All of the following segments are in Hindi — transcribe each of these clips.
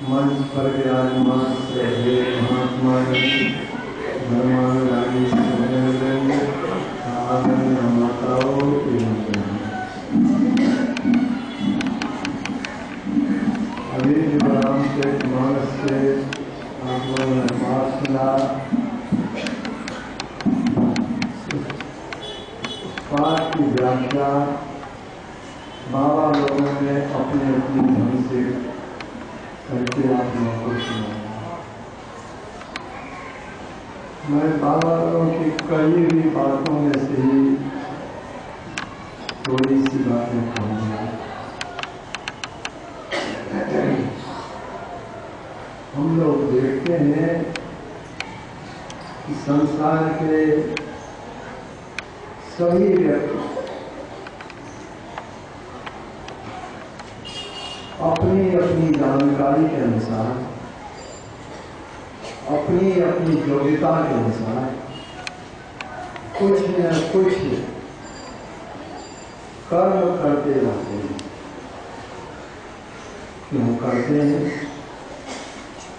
मंच पर विराजमान श्रद्धेय महात्मा धर्मानुरागी माताओं अभी रामचरित मानस से आप लोगों ने पाठ सुना। पाठ की व्याख्या बाबा लोगों ने अपने अपने ढंग से करके आप लोगों को सुना। मैं बाबा लोगों की कई भी बातों में से ही थोड़ी सी बातें कहूँगा। हम लोग देखते हैं कि संसार के सभी व्यक्ति अपनी अपनी जानकारी के अनुसार, अपनी अपनी योग्यता के अनुसार कुछ न कुछ कर्म करते रहते हैं। क्यों करते हैं?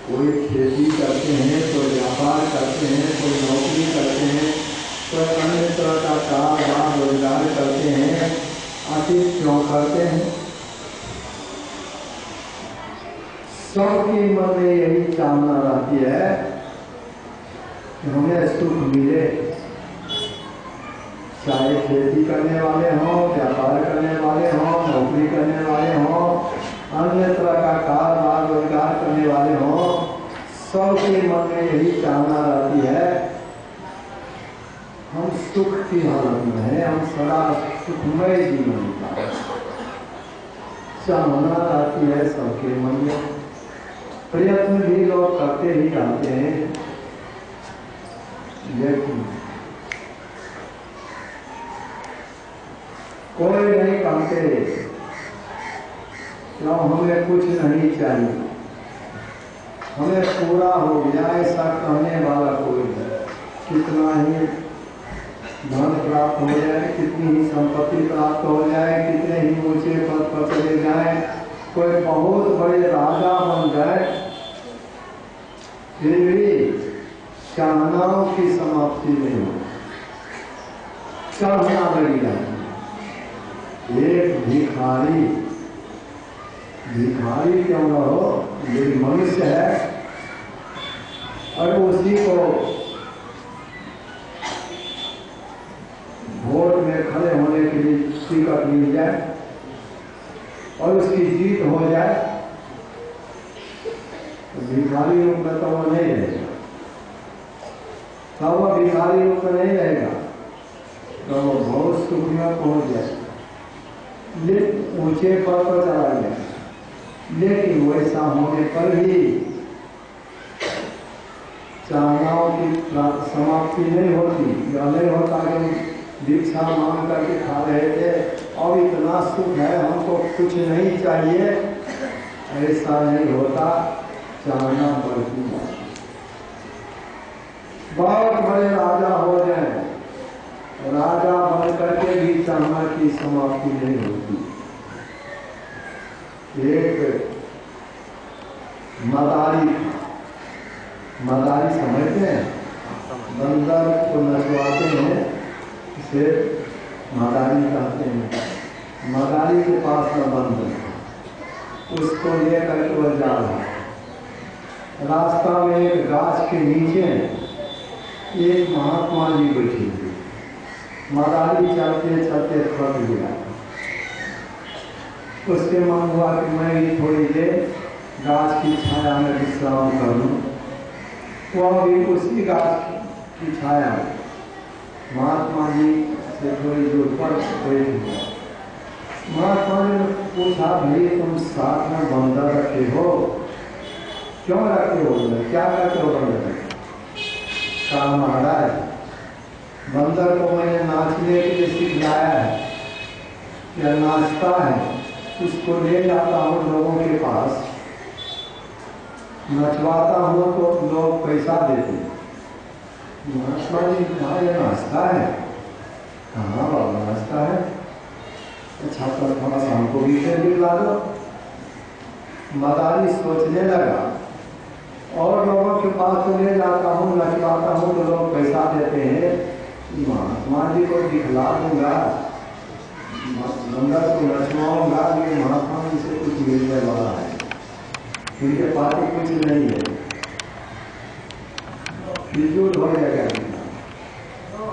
कोई खेती करते हैं, कोई व्यापार करते हैं, कोई नौकरी करते हैं, कोई अन्य तरह का कारोबार रोजगार करते हैं। आखिर क्यों करते हैं? सबकी मन में यही चाहना रहती है कि हमें सुख मिले। चाहे खेती करने वाले हों, व्यापार करने वाले हों, नौकरी करने वाले हों, अन्य तरह का कारोबार रोजगार करने वाले हों, सबके मन में यही चाहना रहती है हम सुख की हालत में हैं, हम सदा सुखमय जीवन का चाहना रहती है सबके मन में। प्रयत्न भी लोग करते ही रहते हैं, लेकिन कोई नहीं कहते क्यों हमें कुछ नहीं चाहिए, हमें पूरा हो गया। ऐसा कहने वाला कोई नहीं। कितना ही धन प्राप्त हो जाए, कितनी ही संपत्ति प्राप्त हो जाए, कितने ही ऊंचे पद पर चले जाए, कोई बहुत बड़े राजा बन जाए, फिर भी चाहनाओं की समाप्ति नहीं हो, चाहना लगी रहती। एक भिखारी क्यों न हो, यदि मनुष्य है और उसी को वोट में खड़े होने के लिए टिकट मिल जाए और उसकी जीत हो जाए तो भिखारी रूप में तो वो नहीं रहेगा। तब वो भिखारी रूप में नहीं रहेगा तो वो बहुत सुख में पहुंच जाए, लेकिन ऊंचे पद पर चला जाए। लेकिन वैसा होने पर भी चाहनाओं की समाप्ति नहीं होती। यह नहीं होता कि दीक्षा मांग करके खा रहे थे और इतना सुख है हमको कुछ नहीं चाहिए, ऐसा नहीं होता। चाहना बढ़ती है। बहुत बड़े राजा हो जाए, राजा बन करके भी चाहना की समाप्ति नहीं होती। एक मदारी समझते हैं, बंदर को नचवाते हैं, इसे मदारी कहते हैं। मदारी के पास में बंदर, उसको लेकर के वह जा रहा है। रास्ता में एक गाछ के नीचे एक महात्मा जी बैठे थे। मदारी चलते चलते थक गया। उसके मन हुआ कि मैं भी थोड़ी देर गाछ की छाया में विश्राम कर लूं। वह भी उसी गाछ की छाया महात्मा जी से थोड़ी दूर पर बैठे। महात्मा जी ने पूछा, भाई तुम साथ में बंदर रखे हो, क्यों रखे हो? क्या रखे हो बंदर? कहा, महाराज बंदर को मैंने नाचने के लिए सिखाया है, या नाचता है, उसको ले जाता हूँ लोगों के पास, नचवाता हूँ तो लोग पैसा देते। महात्मा जी कहा, यह नाचता है? कहाँ बाबा अच्छा तो थोड़ा सा हमको भी फिर दिखला दो। मदारी सोचने लगा और लोगों के पास तो ले जाता हूँ, नचवाता हूँ तो लोग पैसा देते हैं, महात्मा जी को दिखला दूंगा, मंदिर को नचवाऊंगा, ये महात्मा जी से कुछ मिलने वाला है, इनके पास कुछ नहीं है, फिजूल हो जाएगा।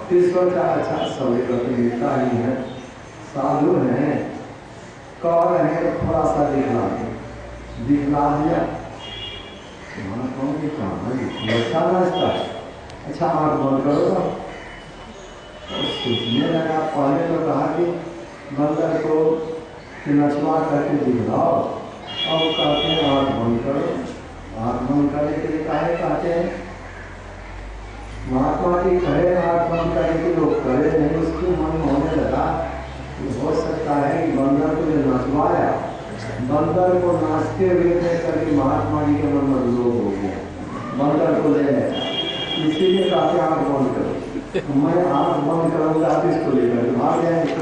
फिर सोचा अच्छा सभी को तो मिलता ही है, साधु है, कह रहे हैं थोड़ा सा दिखला दिया। महात्मा जी कहाँ अच्छा नाचता है, अच्छा आँख बंद करो तो सोचने लगा। पहले तो कहा कि बंदर को नचवा करके दिखलाओ, अब कहते हैं आँख बंद करो। आँख बंद करने के लिए काहे कहते हैं? महात्मा जी कहे आँख बंद करने के लोग करे नहीं, उसके मन में होने लगा कि हो सकता है कि बंदर को जो नचवाया, बंदर को नाचते हुए देख करके महात्मा जी के मन में लोग हो गया, बंदर को ले गया, इसीलिए कहते आँख बंद करो। मैं आँख बंद करूँगा आप इसको लेकर भाग जाएंगे,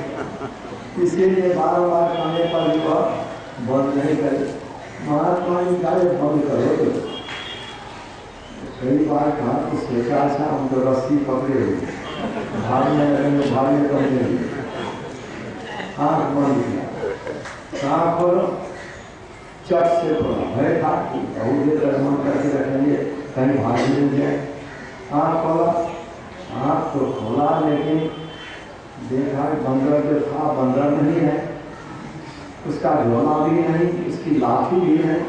इसीलिए बार-बार कहने पर भी बंद नहीं करे। महात्मा जी कहे बंद करो, कई बार कहा तो सोचा था हम तो रस्सी पकड़े हुए भागने लगेंगे, भागने लगेंगे, आँख बंद किया, आँख खोलो, चट से खोला, भय था बहुत देर मन करके रखेंगे कहीं भाग मिल जाए। आँख खोला, आँख तो खोला लेकिन देखा बंदर जो था बंदर नहीं है, उसका झोला भी नहीं, उसकी लाठी भी नहीं।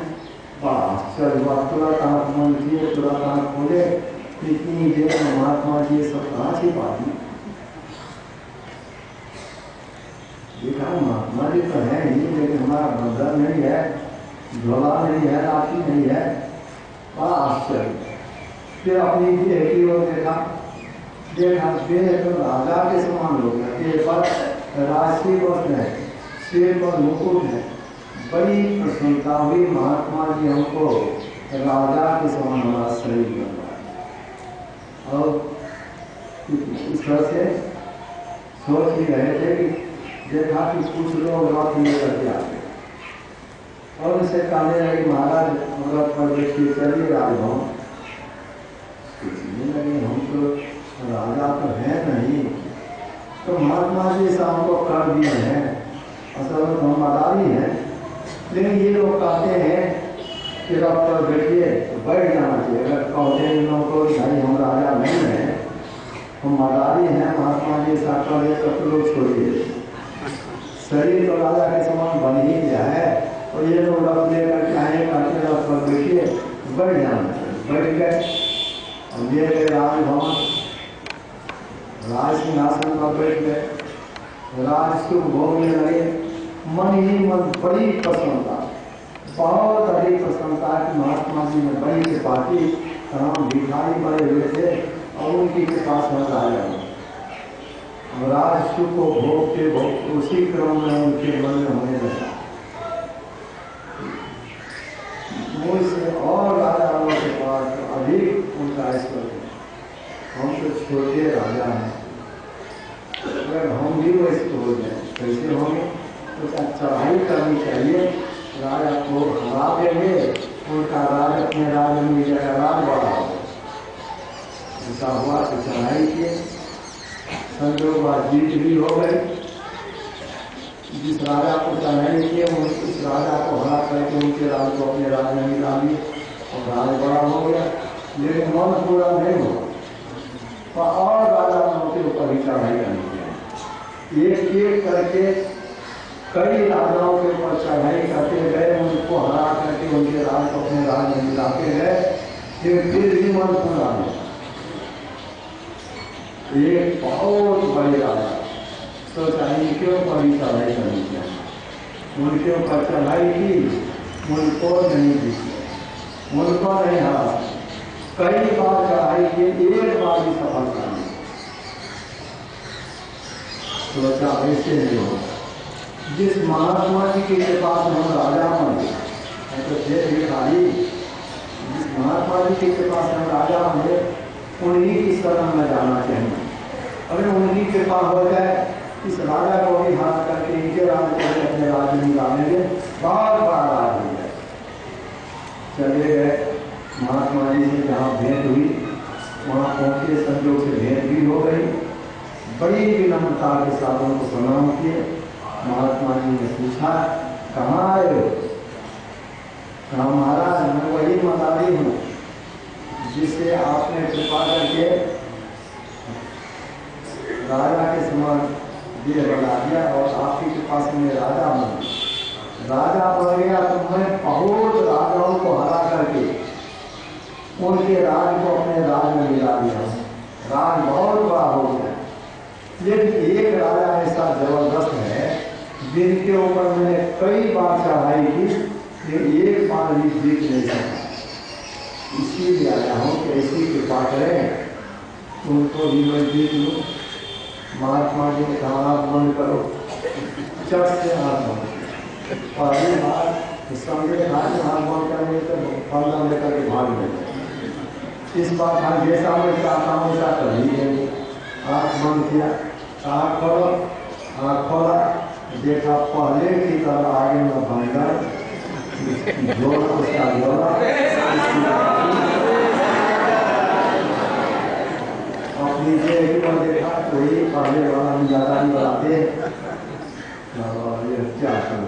बड़ा आश्चर्य हुआ, तुरंत आँख बंद किए, तुरंत आँख खोले, इतनी देर में महात्मा जी सब कहाँ छिपा दी। देखा महात्मा जी तो है ही, लेकिन हमारा बंदर नहीं है, झोला नहीं है, लाठी नहीं है, बड़ा आश्चर्य। फिर अपनी देह की ओर देखा देह तो राजा के समान हो गया, देह पर राजसी वस्त्र है, सिर पर मुकुट है, बड़ी प्रसन्नता हुई। महात्मा जी हमको राजा के समान हमारा शरीर बन रहा है, और इस तरह से सोच ही रहे थे कि देखा कि कुछ लोग रथ लेकर के आते और उनसे कहने लगे महाराज रथ पर देखिए चलिए राजभवन। सोचने लगे हम तो राजा तो है नहीं, तो महात्मा जी से हमको कर दिए हैं, असल में हम मदारी हैं, लेकिन ये लोग कहते हैं कि रथ पर बैठिए तो बैठ जाना चाहिए। अगर कहते हैं इन लोगों को भाई हम राजा नहीं हैं, हम मदारी हैं, महात्मा जी ऐसा कर दिए तो लोग छोड़िए, शरीर तो राजा के समान बन ही गया है, और ये लोग रथ लेकर के आए, कहते रथ पर बैठिए बैठ जाना चाहिए। बैठ गए और ये गए राजभवन, राज सिंहासन पर बैठ गए, राज सुख भोगने लगे। मन ही मन बड़ी प्रसन्नता, बहुत अधिक प्रसन्नता कि महात्मा जी ने बड़ी कृपा की, तमाम भिखारी बड़े हुए थे और उनकी कृपा से राजा हुए। राज सुख को भोगते भोगते उसी क्रम में उनके मन में होने लगा मुझसे और राजाओं के पास अधिक उनका ऐश्वर्य। हम तो छोटे राजा हैं, अगर हम भी वैसे हो जाए कैसे होंगे? तो चढ़ाई करनी चाहिए, राजा को हरा देंगे, उनका राज अपने राज में मिलेगा, राज बड़ा हो। ऐसा हुआ तो चढ़ाई किए, संजोग जीत भी हो गए। जिस राजा को चढ़ाई किए उस राजा को हरा करके उनके राज को अपने राज में मिला लिए और राज बड़ा हो गया, लेकिन मन पूरा नहीं हुआ और राजा उनके ऊपर ही चढ़ाई करनी चाहिए। एक एक करके कई राजाओं के ऊपर चढ़ाई करते गए, उनको हरा करके उनके राज को अपने राज में मिलाते गए, फिर भी मन पूरा नहीं। एक बहुत बड़े राजा सोचा इनके ऊपर ही चढ़ाई करनी चाहिए, उनके ऊपर चढ़ाई की, उनको नहीं दी, उनको नहीं हरा। कई बार चढ़ाई की, एक बार भी सफलता नहीं। सोचा ऐसे नहीं हो, जिस महात्मा जी के पास हम राजा बने, तो थे भिखारी, जिस महात्मा जी के पास हम राजा बने उन्हीं की शरण में जाना चाहिए। अगर उनकी कृपा हो जाए इस राजा को भी हाथ करके इनके राज को अपने राज्य में निकालेंगे, बहुत बड़ा राज हो गया। चले गए महात्मा जी से जहाँ भेंट हुई, वहाँ पहुँचे, संजोग से भेंट भी हो गई। बड़ी विनम्रता के साथ उनको प्रणाम किए। महात्मा जी ने पूछा, कहाँ आए हो? कहा, महाराज मैं वही मदारी हूँ जिसे आपने कृपा करके राजा के समान देह बना दिया और आपकी कृपा से मैं राजा बन गया। तो मैं बहुत राजाओं को हरा करके उनके राज को अपने राज में मिला दिया हूँ। राज बहुत बड़ा हो गया, लेकिन एक राजा ऐसा जबरदस्त है जिनके ऊपर मैंने कई बार चढ़ाई की, लेकिन एक बार भी जीत नहीं सका। इसीलिए आया हूँ कि ऐसी कृपा करें उनको भी मैं जीत लूँ। महात्मा जी ने कहा, आप बंद करो, चट से हाथ बंद। पहली बार समझे हाथ बंद करने तो फल लेकर के भाग गए। इस बार हम जैसा मैं चाहता हूँ वैसा कर ही देंगे। आँख बंद किया, आँख खोलो, आँख खोला, देखा पहले की तरह आगे में बन गए। उसका जोड़ा अपनी जेब में देखा तो ये पहले वाला हम ज़्यादा नहीं बनाते। ये क्या कर,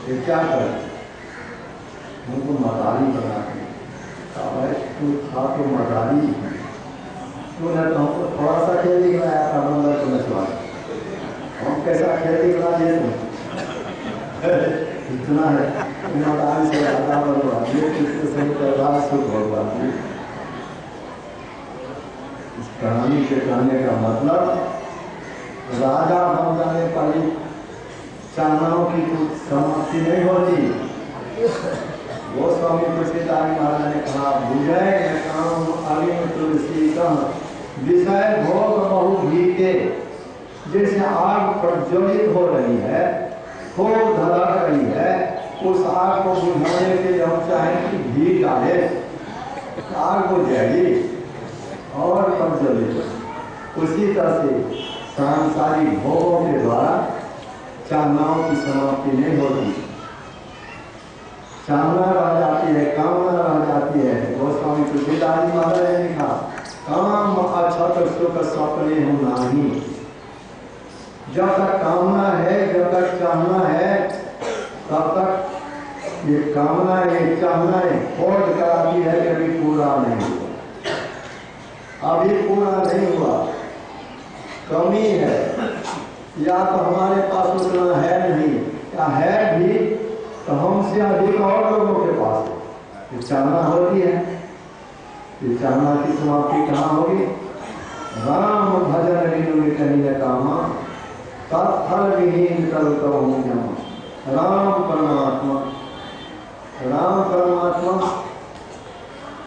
ये क्या कर, हमको मदारी बना के तू था तो मदारी तूने तो हमको थोड़ा सा खेल दिखलाया था, बंदर को नचवा हम कैसा खेल दिखला दिए तुम इतना है मदारी से ज़्यादा बनवा ये किसके सही करवा सुख होगा। इस कहानी के कहने का मतलब राजा बन जाने पर चाहनाओं की कुछ समाप्ति नहीं होती। वो स्वामी तुलसीदास महाराज ने कहा, बुझे काम अलिम तुलसी का विषय भोग बहु भीगे। जैसे आग प्रज्वलित हो रही है, खूब धड़क रही है, उस आग को बुझाने के लिए हम चाहें कि घी डाले, आग बुझ जाएगी और प्रज्वलित। उसी तरह से सांसारिक भोगों के द्वारा चाहनाओं की समाप्ति नहीं होती। चाहना रह जाती है, कामना रह जाती है। गोस्वामी तुलसीदास महाराज ने लिखा, काम अछत सुख सपने हो नहीं। जब तक कामना है, जब तक चाहना है, तब तक ये कामना ये चाहना है खोज कराती है कि अभी पूरा नहीं हुआ, अभी पूरा नहीं हुआ, कमी है, या तो हमारे पास उतना है नहीं, या है भी तो हमसे अधिक और लोगों के पास है। ये चाहना होती है। ये चाहना की समाप्ति कहाँ होगी? राम भजन ऋण में कहीं न कामा तत्फल विहीन कर कहूँ जमा। राम परमात्मा, राम परमात्मा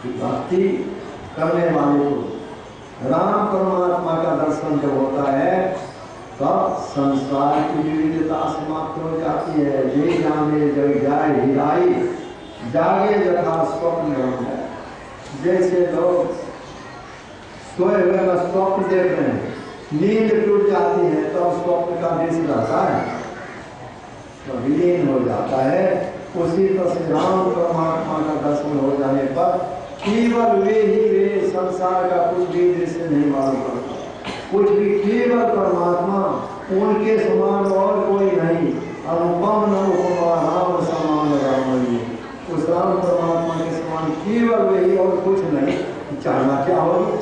की भक्ति करने वाले को राम परमात्मा का दर्शन जब होता है तब संसार की विविधता समाप्त हो जाती है। ये जाने जग जाए हिराई, जागे जथा स्वप्न हो जाए। जैसे लोग सोए हुए का स्वप्न देख रहे हैं, नींद टूट जाती है तो स्वप्न का दृश्य रहता है तो विलीन हो जाता है। उसी तरह से राम परमात्मा का दर्शन हो जाने पर केवल वे ही वे, संसार का कुछ भी दृश्य नहीं मालूम पड़ता, कुछ भी, केवल परमात्मा, उनके समान और कोई नहीं। अनुपम न उपमा राम समान रामणीय। उस राम परमात्मा के समान केवल वही और कुछ नहीं। चाहना क्या होगी?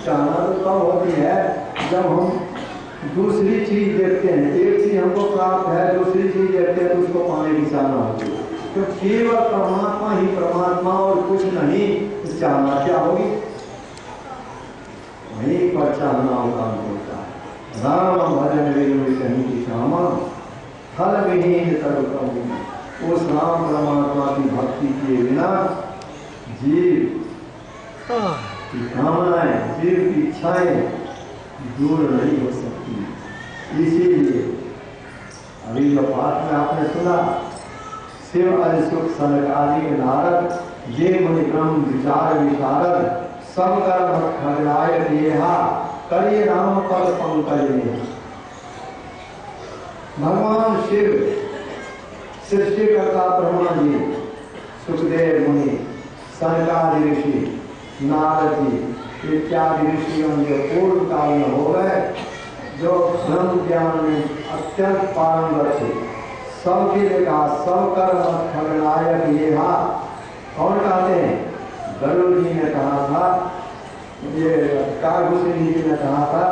चाहना तो तब होती है जब हम दूसरी चीज देखते हैं। एक चीज हमको प्राप्त है, दूसरी चीज देखते हैं तो उसको पाने की चाहना होती है। तो केवल परमात्मा ही परमात्मा और कुछ नहीं, चाहना क्या होगी? वहीं पर चाहना होता होता है। राम भजन वीर कहीं की श्यामा फल विहीन कर कहूँ। उस राम परमात्मा की भक्ति किए बिना जीव की कामनाएं, जीव की इच्छाएं दूर नहीं हो सकती। इसीलिए अभी जो पाठ में आपने सुना, शिव अरिसुख सनकादि नारद ये मुनि ब्रह्म विचार विशारद सब कर्म खगड़ाय देहा करिए राम पद पंकज। भगवान शिव, सृष्टिकर्ता ब्रह्मा जी, सुखदेव मुनि, सनकादि ऋषि, नारद जी इत्यादि ऋषियों जो पूर्व काल में हो गए, जो ब्रह्म ज्ञान में अत्यंत पारंगत थे, सबके लिए कहा सब कर्म खगनायक ये हा। कौन कहते हैं? गरुड़ जी ने कहा था, ये कागभूषण जी ने कहा था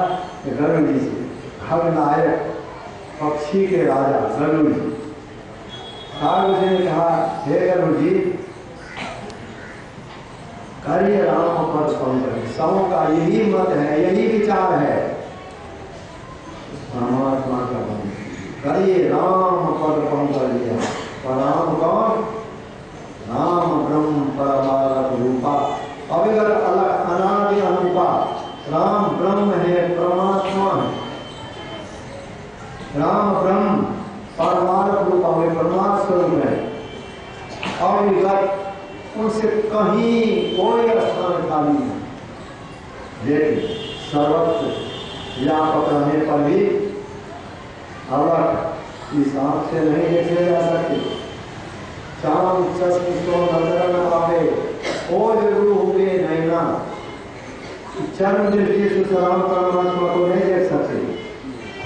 कि गरुड़ जी से, खगनायक पक्षी के राजा गरुड़ जी। कागभूषण ने कहा हे गरुड़ जी, करिए राम पद पंकज, सबों का यही मत है, यही विचार है परमात्मा का मन, करिए राम पद पंकज। और राम कौन? राम ब्रह्म परमारथ रूपा, अविगर अलग अनादि अनुपा। राम ब्रह्म है, परमात्मा है। राम ब्रह्म परमारथ रूपा में परमात्मा स्वरूप है, अविगर, उनसे कहीं कोई स्थान खाली नहीं। लेकिन सर्वत्र व्यापक रहने पर भी अलग इस आंख से नहीं देखे जा सकते। चांद चश्म तो नजर न आवे, ओज रूह के नैना, चर्म दृष्टि से राम परमात्मा को नहीं देख सकते।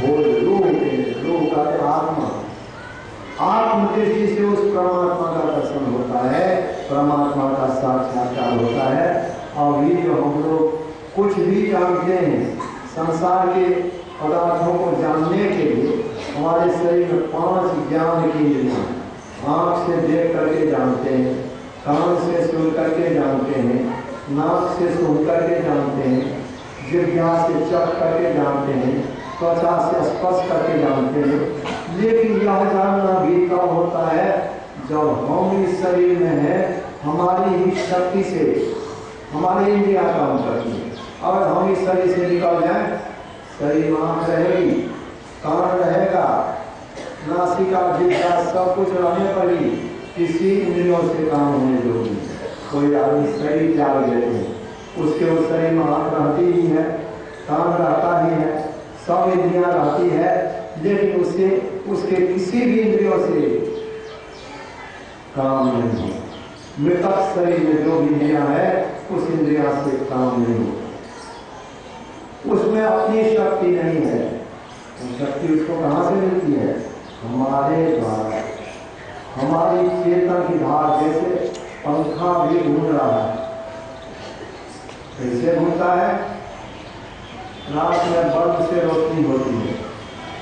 ओज रूह के, रूह का आत्मा, आत्म दृष्टि से उस परमात्मा का दर्शन होता है, परमात्मा का साक्षात्कार होता है। और ये जो हम लोग कुछ भी जानते हैं, संसार के पदार्थों को जानने के लिए हमारे शरीर में 5 ज्ञान की इंद्रियां, आँख से देख करके जानते हैं, कान से सुन करके जानते हैं, नाक से सूंघ करके जानते हैं, जिह्वा से चख करके जानते हैं, त्वचा से स्पर्श करके जानते हैं। लेकिन यह जानना भी तब होता है जब हम इस शरीर में है, हमारी ही शक्ति से हमारी इंद्रिया काम करती है। अगर हम इस शरीर से निकल जाए, शरीर में आँख रहेगी, कान रहेगा, नासिका, जिह्वा सब कुछ रहने पर ही किसी इंद्रियों से काम होने जोगी। कोई आदमी शरीर त्याग देते हैं, उसके उस शरीर में आँख रहती ही है, कान रहता ही है, सब इंद्रियां रहती है, लेकिन उसके किसी भी इंद्रियों से काम नहीं हो। मृतक शरीर में जो भी इंद्रियां है, उस इंद्रिया से काम नहीं हो, उसमें अपनी शक्ति नहीं है। शक्ति उसको कहाँ से मिलती है? हमारे द्वारा। हमारी चेतन की धार, जैसे पंखा भी घूम रहा है, कैसे घूमता है? रात में बल्ब से रोशनी होती है,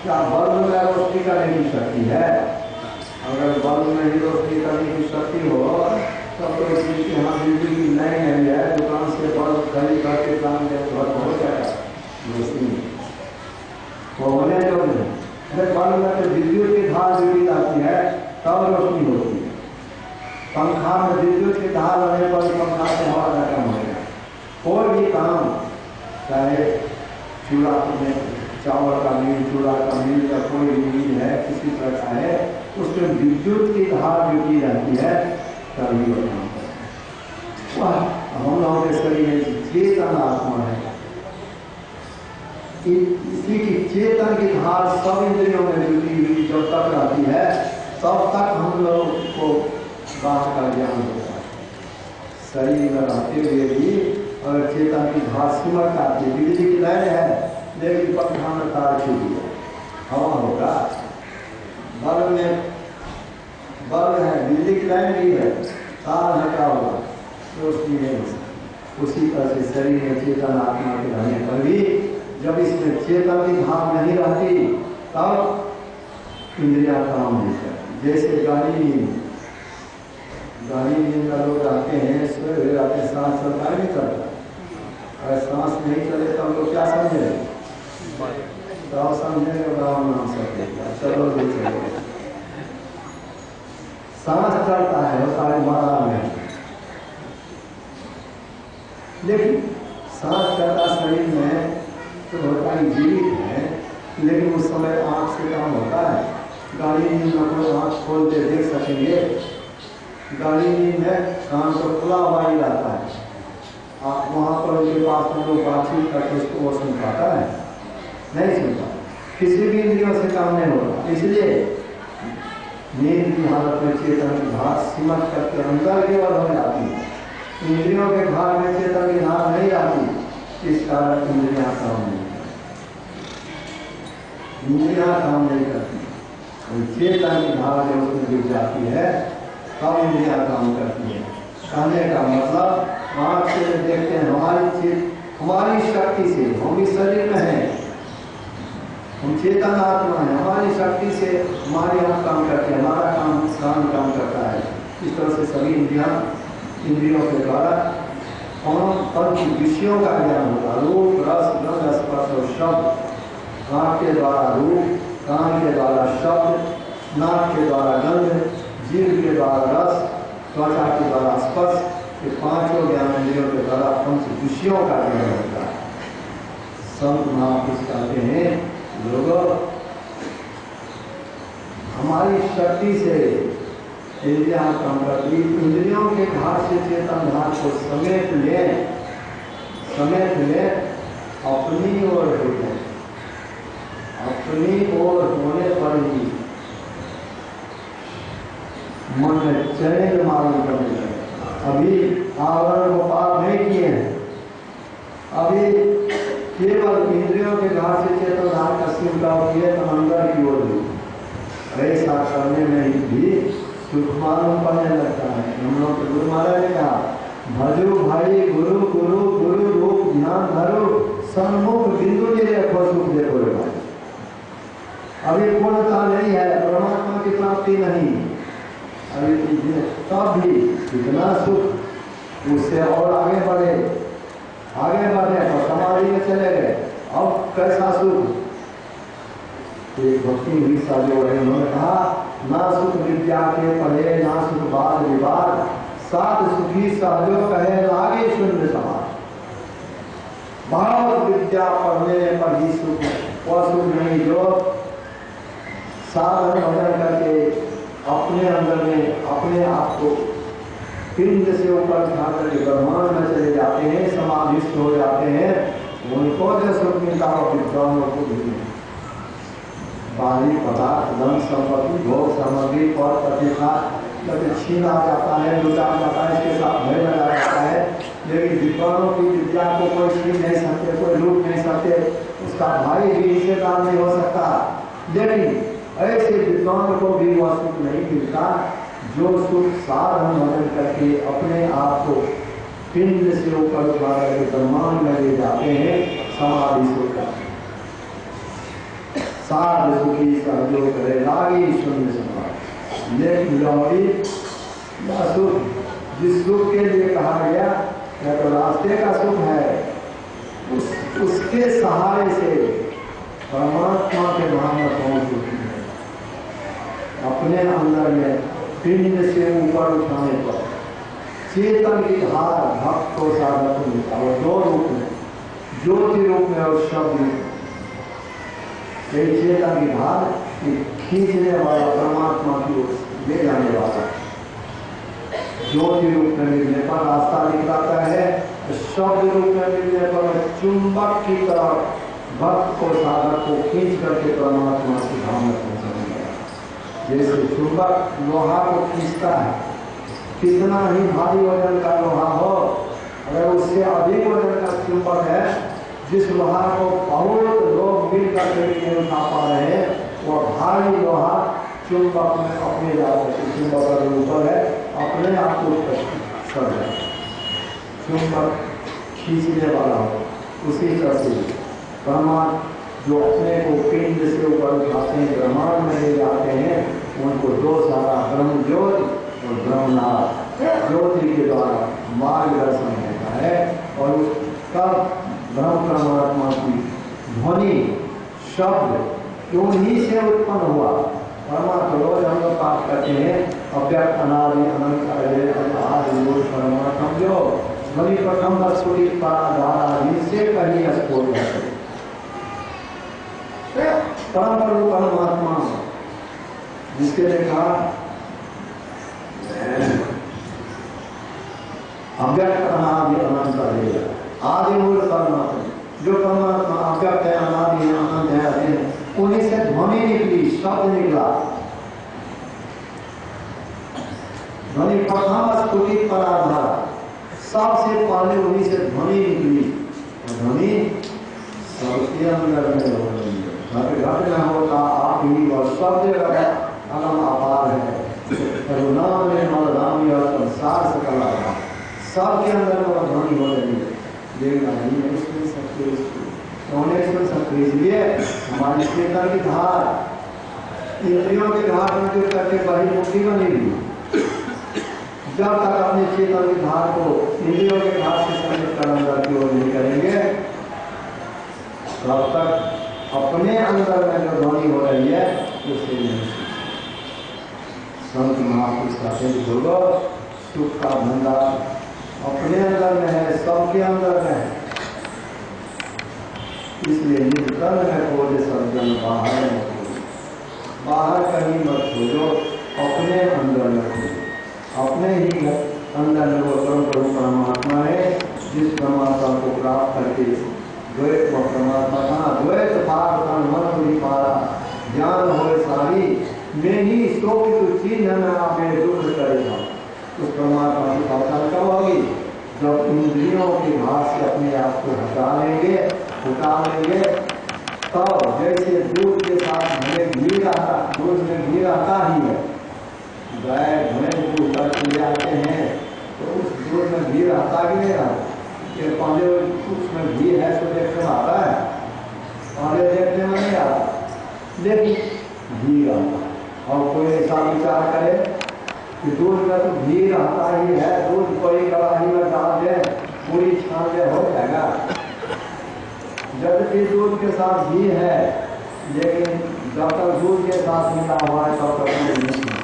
क्या बल्ब में रोशनी करने की शक्ति है? अगर बल्ब में ही रोशनी करने की शक्ति हो तब तो किसी के यहाँ बिजली की लाइन नहीं है, दुकान से बल्ब खरीद करके काम दे घर पहुँच जाएगा रोशनी। वो होने जो बल्ब में तो विद्युत की धार जुड़ी जाती है तब रोशनी होती है। पंखा में विद्युत की धार रहने पर पंखा से हवा का काम होगा। कोई भी काम, चाहे चूड़ा में चावल का मिल, चूड़ा का मिल या कोई भी मिल है, किसी तरह का है, उसमें विद्युत की धार जुटी रहती है तभी वो काम करता है। वह हम लोगों के शरीर में चेतन आत्मा है, इसी की चेतन की धार सब इंद्रियों में जुटी हुई जब तक रहती है, तब तक हम लोग को बात का ज्ञान होता है। शरीर में रहते हुए भी अगर चेतन की धार सिमट आती है, बिजली की लाइन है लेकिन पंखा में तार छूट गया, हवा होगा। बल्ब में बल्ब है, बिजली की लाइन भी है, तार हटा होगा, रोशनी नहीं हो सकती। उसी तरह से शरीर में चेतन आत्मा के रहने पर भी जब इसमें चेतन की धार नहीं रहती तब इंद्रिया काम नहीं करती। जैसे गाड़ी नींद का लोग रहते हैं, सोए हुए रहते हैं, सांस चलता नहीं चलता। अगर सांस नहीं चले तब लोग क्या समझे? तो समझेंगे राम नाम सकते, चलो भी चलो। सांस चलता है वो सारे मरा में, लेकिन सांस चलता शरीर में तो होता ही जीवित है, लेकिन उस समय आँख से काम होता है। गाड़ी नींद में कोई आँख खोल के देख सकेंगे? गाड़ी नींद में कान तो खुला हुआ ही रहता है, आप वहाँ पर उनके पास में लोग बातचीत करके उसको वो सुन पाता है? नहीं सुनता। किसी भी इंद्रियों से काम नहीं होगा। इसलिए नींद की हालत में चेतन की धार सिमट करके अंदर की ओर हो जाती है, इंद्रियों के भाग में चेतन की धार नहीं आती, इस कारण इंद्रियां काम नहीं करती, इंद्रियां काम नहीं करती। चेतन की धार जब उसमें जुट जाती है तब इंद्रियां काम करती है। कहने का मतलब आँख से देखते हैं, हमारी शक्ति से, हम इस शरीर में हैं, हम चेतन आत्मा है, हमारी शक्ति से हमारी आँख काम करती है, हमारा काम करता है। इस तरह से सभी इंद्रियों के द्वारा पंच विषयों का ज्ञान होगा, रूप रस गंध स्पर्श और शब्द। आँख के द्वारा रूप, कान के द्वारा शब्द, नाक के द्वारा गंध, जीभ के द्वारा रस, त्वचा के द्वारा स्पर्श, ये पांचों ज्ञान इंद्रियों के द्वारा पंच विषयों का ज्ञान होता है। संत महापुरुष कहते हैं, लोगों हमारी शक्ति से इंद्रियां काम करती, इंद्रियों के भार से चेतन भार को समेट ले अपनी ओर हो जाए, अपनी ओर होने पर ही मन में चैन मालूम करने लगे। अभी आवरण को पार नहीं किए हैं, अभी केवल इंद्रियों के घाट से चेतन धार का स्वीकार किए तो अंदर की ओर ऐसा करने में भी सुख मालूम पड़ने लगता है। हम लोग के गुरु महाराज ने कहा, भजो भाई गुरु गुरु गुरु रूप ध्यान धरो, सन्मुख बिंदु के देखो सुख देखो रे भाई। अभी पूर्णता नहीं है, परमात्मा की प्राप्ति नहीं, अभी तब भी इतना सुख, उससे और आगे बढ़े तो समाधि में चले गए, अब कैसा सुख। एक भक्ति हुई साजो है, उन्होंने कहा, ना सुख विद्या के पढ़े ना सुख वाद विवाद, सात सुखी सहजो कहे लागे शून्य समाज। बहुत विद्या पढ़ने पर ही सुख, वह सुख नहीं जो साधन भजन करके अपने अंदर में अपने आप को पिंड से ऊपर उठा करके ब्रह्मांड में चले जाते हैं, समाधिस्थ हो जाते हैं, उनको जो सुख मिलता है विद्वानों को भी नहीं। बाहरी पदार्थ, धन संपत्ति, भोग सामग्री, पद प्रतिष्ठा छीन आ जाता है, लुटा जाता है, इसके साथ भय लगा जाता है, लेकिन विद्वानों की विद्या को कोई छीन नहीं सकते, कोई लूट नहीं सकते, उसका भाई भी हिस्सेदार नहीं हो सकता। लेकिन ऐसे विद्वान को भी वह सुख नहीं मिलता जो सुख साधन भजन करके अपने आप को पिंड से ऊपर उठा करके ब्रह्मांड में ले जाते हैं, समाधि सुख। साध सुखी सहयोग करे लागी शून्य समाज। लेकिन लौड़ी सुख, जिस सुख के लिए कहा गया या तो रास्ते का सुख है, उसके सहारे से परमात्मा के धाम में पहुंच चुकी है। अपने अंदर में पिंड से ऊपर उठाने पर चेतन की धार भक्त को साधक को मिलता है, दो रूप में, ज्योति रूप में और शब्द रूप में। चेतन की धार खींचने वाला, परमात्मा की ओर ले जाने वाला, ज्योति रूप में मिलने पर रास्ता दिखलाता है, शब्द रूप में मिलने पर चुंबक की तरह भक्त को साधक को खींच करके परमात्मा की धाम में पहुंचाने लगा। जैसे चुंबक लोहा को खींचता है, कितना ही भारी वजन का लोहा हो, अगर उससे अधिक वजन का चुंबक है, जिस लोहा को बहुत लोग मिल करके नहीं उठा पा रहे हैं, वह भारी लोहा चुंबक में अपने जाकर चुंबक अगर ऊपर है अपने आप को कर जाए, चुंबक खींचने वाला हो। उसी तरह से परमात्मा जो अपने को पिंड से ऊपर उठाते हैं, ब्रह्मांड में ले जाते हैं, उनको दो सारा ब्रह्म ज्योति और ब्रह्मनाथ ज्योति के द्वारा मार्गदर्शन होता है। और तब ब्रह्म परमात्मा की ध्वनि शब्द उन्हीं से उत्पन्न हुआ। परमात्मा रोज हम लोग पाठ करते हैं, अव्यक्त अनादि अनंत आदि परमात्मा जो ध्वनि प्रथम स्फुटी पराधारा से कहीं स्फोट है। परम परमात्मा जिसके देखा अव्यक्त अनादि अनंत है, आदि मूल परमात्मा जो परमात्मा अव्यक्त है, अनादि है, अनंत है, उन्हीं से ध्वनि निकली, शब्द निकला। ध्वनि प्रथम स्फुटी पराधार, सबसे पहले उन्हीं से ध्वनि निकली। ध्वनि सबके अंदर में हो रही है, घट में होता आप ही और सब जगह अगम अपार है। करुणाम राम और संसार सकल आधार, सबके अंदर में ध्वनि हो रही है। इसलिए हमारी चेतन की धार इंद्रियों के धार में जो करके बड़ी मुक्ति बनेगी। जब तक अपने चेतन की धार को इंद्रियों के धार से समित कर अंदर की ओर नहीं करेंगे, तब तक अपने अंदर में जो ध्वनि हो रही है उससे नहीं। संत महापुरुष कहते हैं बोलो सुख का भंडार अपने अंदर में है, सबके अंदर में है। इसलिए निकल में खोजे सज्जन, बाहर में खोजो, बाहर कहीं मत खोजो, अपने अंदर में खोजो। अपने ही अंदर में वो परम प्रभु परमात्मा है, जिस परमात्मा को प्राप्त करके द्वैत व परमात्मा का द्वैत भाग तन मन बुद्धि पारा ज्ञान हो सारी में ही शोक तो चीज न आपे दुख करेगा। उस परमात्मा की पहचान कब होगी? जब इंद्रियों के भाग से अपने आप को हटा लेंगे, तब जैसे दूध के साथ भले घी रहता, दूध में घी रहता ही है। गाय भैंस दूध करके ले आते हैं तो उस दूध में घी रहता कि नहीं रहता? ये पहले उसमें घी है तो देखने में आता है, पहले देखने में नहीं आता, लेकिन घी रहता। और कोई ऐसा विचार करे कि दूध में तो घी रहता ही है, दूध कोई कड़ाही में डाल दे, पूरी छान दे, हो जाएगा। जबकि दूध के साथ घी है, लेकिन जब तक दूध के साथ मिला हुआ है तब तक नहीं।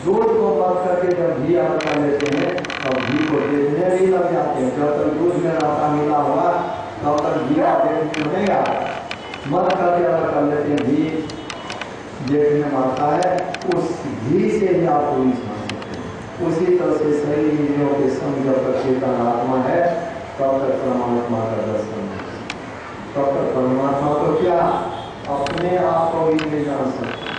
दूध को बंद करके जब घी अलग कर लेते हैं तब घी को देखने भी लग जाते हैं। जब तक दूध में रास्ता मिला हुआ तब तक घी देखने नहीं आता। मत करके अलग कर लेते हैं, घी देखने में आता है, उस घी से ही आप पूरी छान सकते हैं। उसी तरह से शरीर इंद्रियों के संग जब तक चेतन आत्मा है तब तक परमात्मा का दर्शन है। तब तक परमात्मा को क्या अपने आप को भी नहीं जान सकते,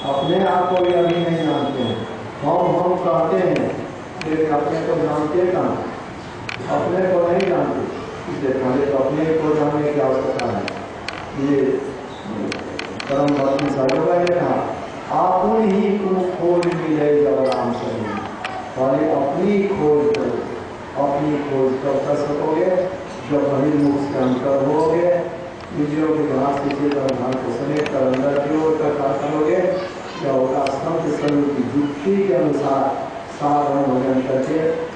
अपने आप को भी अभी नहीं जानते हैं। हम कहते हैं लेकिन अपने को जानते कहाँ? अपने को नहीं जानते। इसलिए पहले तो अपने को जानने की आवश्यकता है। ये परम भक्ति साधुका ने कहा आप ही को खोज मिले जब राम शरीर, पहले अपनी खोज करो। अपनी खोज कब कर सकोगे? जब बहिर्मुख से अंतर होगे, इंद्रियों के घास से चेतन को समेट कर अंदर की ओर का करोगे, क्या होगा? संत स्वरूप की युक्ति के अनुसार साधन भजन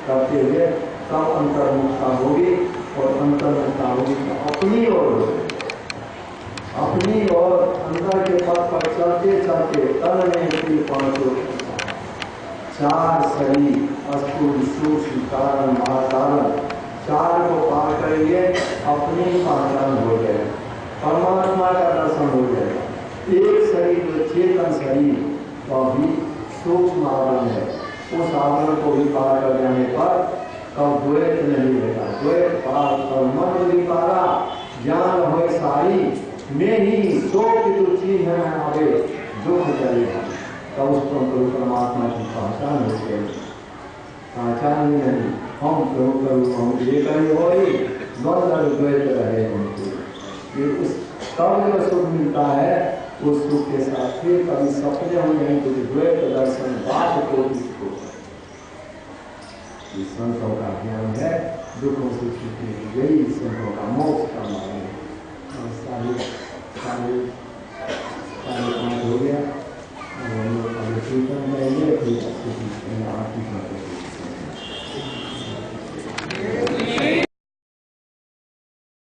करते हुए तब अंतर्मुखता होगी। और अंतर्मुखता होगी तो अपनी ओर होगी, अपनी ओर अंदर के पथ पर चलते चलते तन में पांचों चार शरीर स्थूल सूक्ष्म कारण महाकारण, चार को पार करेंगे, अपनी पहचान हो जाए, परमात्मा का दर्शन हो जाएगा। एक शरीर जो चेतन शरीर वह भी सूक्ष्म आवरण है, उस आवरण को भी पार कर जाने पर तब द्वैत नहीं रहेगा। द्वैत पार और मन भी पारा ज्ञान हो सारी में ही शोक जो चीज है आगे दुख चलेगा। तब उसको परमात्मा की पहचान हो जाएगी। पहचान ही नहीं, हम प्रभु करूँ हम ये कहीं हो ही द्वैत रहे हमको। ये उस तब जो सुख मिलता है उस सुख के साथ फिर कभी सपने हो नहीं कुछ द्वैत दर्शन बात को इसको संतों का ज्ञान है, दुखों से छुट्टी की गई संतों का मोक्ष का मार्ग है। सारे हो गया और हम लोग